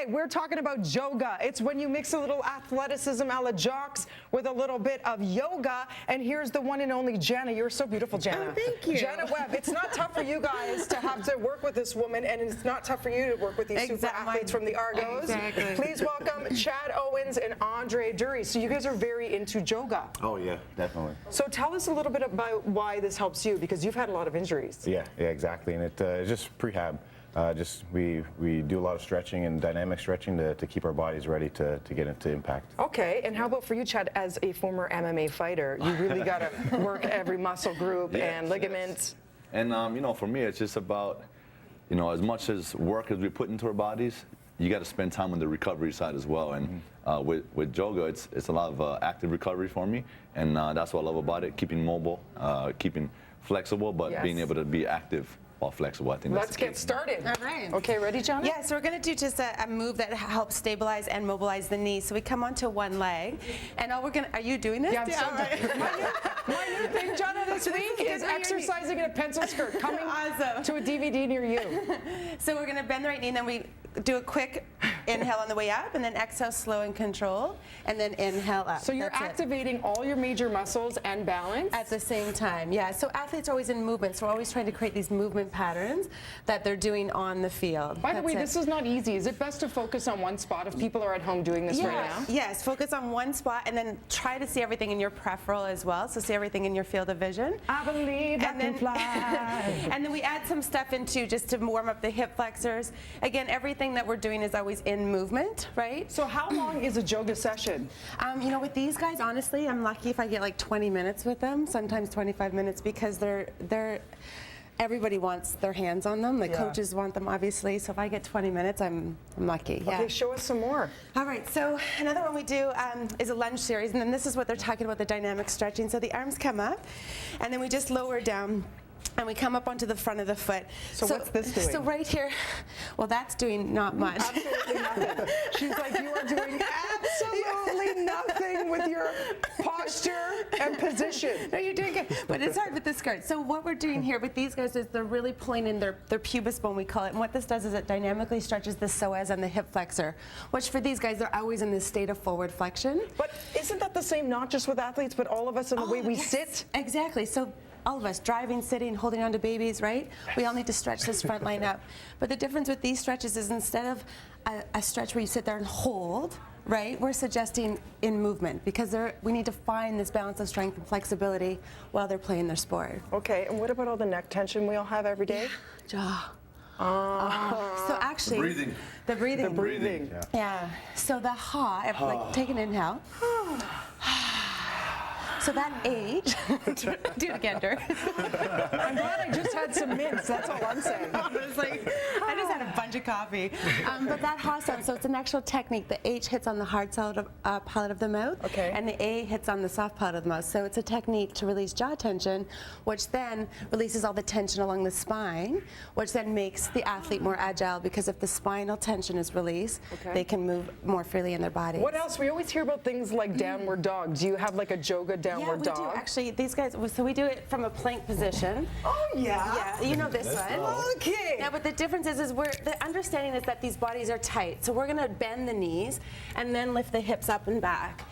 We're talking about JOGA. It's when you mix a little athleticism a la jocks with a little bit of yoga. And here's the one and only Jana. You're so beautiful, Jana. Oh, thank you. Jana Webb. It's not tough for you guys to have to work with this woman, and it's not tough for you to work with these super athletes from the Argos. Exactly. Please welcome Chad Owens and Andre Dury. So you guys are very into JOGA. Oh yeah, definitely. So tell us a little bit about why this helps you, because you've had a lot of injuries. Yeah, exactly. And it's just prehab. We do a lot of stretching and dynamic stretching to keep our bodies ready to get into impact. Okay, and how about for you, Chad, as a former MMA fighter? You really got to work every muscle group and ligaments. Yes. And for me, it's just about, as much as work as we put into our bodies, you got to spend time on the recovery side as well. And with JOGA, it's a lot of active recovery for me, and that's what I love about it: keeping mobile, keeping flexible, but being able to be active while flexible. I think Let's get started. All right. Okay, ready, Jana? Yeah, so we're going to do just a move that helps stabilize and mobilize the knee. So we come onto one leg, and are you doing this? Yeah, I'm so right. my new thing, Jana, this week is exercising in a pencil skirt, coming to a DVD near you. So we're going to bend the right knee, and then we do a quick inhale on the way up, and then exhale slow and controlled, and then inhale up. So you're activating all your major muscles and balance? At the same time, yeah. So athletes are always in movement, so we're always trying to create these movement patterns that they're doing on the field. By the way, this is not easy. Is it best to focus on one spot if people are at home doing this right now? Yes, focus on one spot, and then try to see everything in your peripheral as well, so see everything in your field of vision. I believe I can fly. And then we add some stuff into just to warm up the hip flexors. Again, everything that we're doing is always in movement, right? So how long is a JOGA session? With these guys, honestly, I'm lucky if I get like 20 minutes with them, sometimes 25 minutes, because everybody wants their hands on them. The coaches want them, obviously. So if I get 20 minutes, I'm lucky. Yeah. Okay, show us some more. All right, so another one we do is a lunge series, and then this is what they're talking about, the dynamic stretching. So the arms come up, and then we just lower down, and we come up onto the front of the foot. So what's this doing? So right here, well, that's doing not much. Absolutely nothing. She's like, you are doing absolutely nothing with your posture and position. No, you're doing good, but it's hard with the skirt. So what we're doing here with these guys is they're really pulling in their pubis bone, we call it, and what this does is it dynamically stretches the psoas and the hip flexor, which for these guys, they're always in this state of forward flexion. But isn't that the same, not just with athletes, but all of us in the way we sit? Exactly. So all of us, driving, sitting, holding on to babies, right? We all need to stretch this front line up. But the difference with these stretches is instead of a stretch where you sit there and hold, right, we're suggesting in movement, because we need to find this balance of strength and flexibility while they're playing their sport. Okay, and what about all the neck tension we all have every day? Jaw. So actually, the breathing. Yeah. So the like take an inhale. So that age, do it again, Dirk. I'm glad I just had some mints, that's all I'm saying. Honestly, I just had a bunch of coffee. But that ha sound, so it's an actual technique. The H hits on the hard palate of the mouth, and the A hits on the soft palate of the mouth. So it's a technique to release jaw tension, which then releases all the tension along the spine, which then makes the athlete more agile, because if the spinal tension is released, they can move more freely in their body. What else? We always hear about things like downward dog. Do you have like a JOGA downward dog? Yeah, we do actually. These guys, so we do it from a plank position. Oh yeah. Yeah, you know this one. Okay. Now, but the difference is the understanding is that these bodies are tight. So we're going to bend the knees and then lift the hips up and back.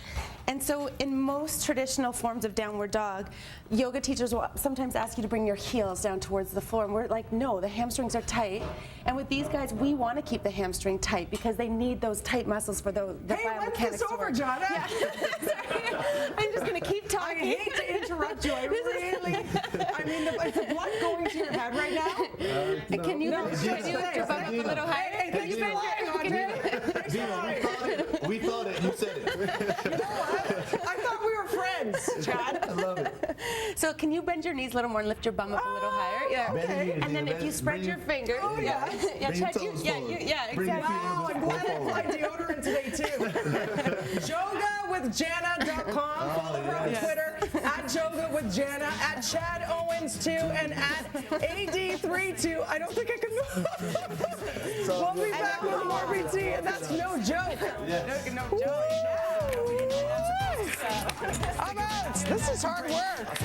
And so in most traditional forms of downward dog, yoga teachers will sometimes ask you to bring your heels down towards the floor. And we're like, no, the hamstrings are tight. And with these guys, we want to keep the hamstring tight, because they need those tight muscles for the hey, when's this over, Jana? Yeah. I'm just going to keep talking. I hate to interrupt you. I mean, is the blood going to your head right now? No. Can you lift your butt up a little higher? Hey, thanks for lying, Andre. We thought it. You said it. You know what? I thought we were friends, Chad. I love it. So can you bend your knees a little more and lift your bum up a little higher? Yeah. Okay. And then if you spread your fingers. Oh yeah. Chad, exactly. Wow, I'm glad I applied deodorant today too. JogaWithJana.com. Follow her on Twitter at Joga with Jana, at Chad Owens 2, and at AD32. I don't think I can. We'll be back with more BT, and that's no joke. No joke. I'm out. This is hard work.